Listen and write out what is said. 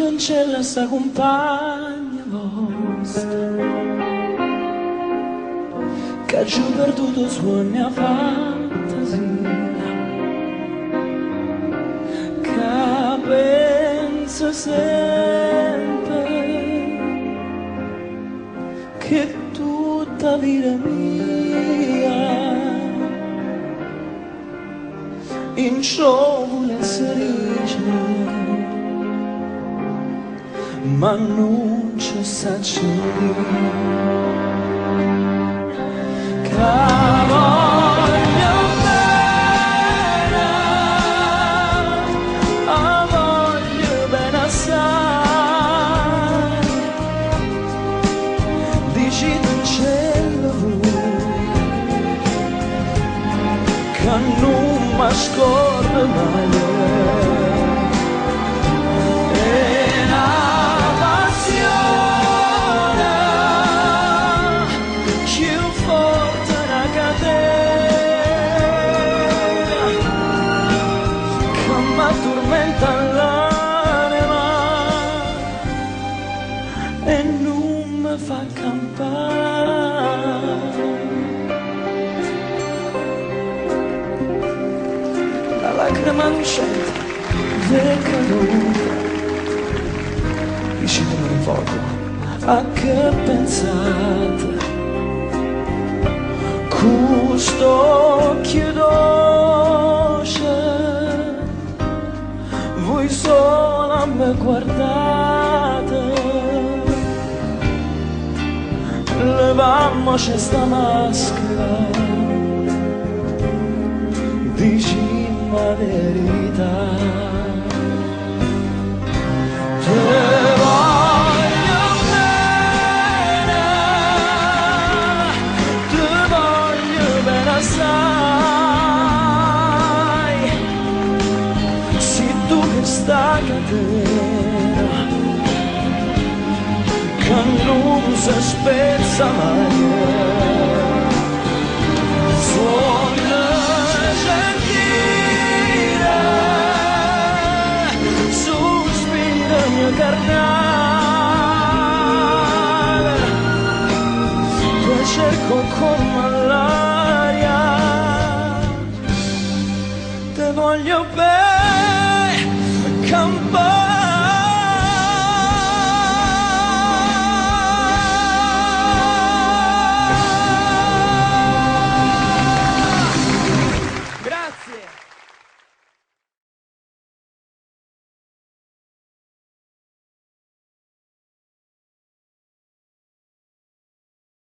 cancella sta compagna vostra che ha giù perduto suona fantasia, che pensa sempre che tutta vita mia in ciò vuole essere ma non ci sta io che voglio bene, voglio bene assai, dici non c'è lavoro che non mi scorda mai. E non mi fa campare. La lacrima lucente del caduto vicino al fuoco a che pensate questo occhio dolce voi solo a me guardate. Levammoci sta maschera, dici la verità. Te voglio bene, te voglio bene assai, se tu che sta catena che non si spezza mai, suona gentile, sospira mio carnale, ti cerco come l'aria, te voglio bene.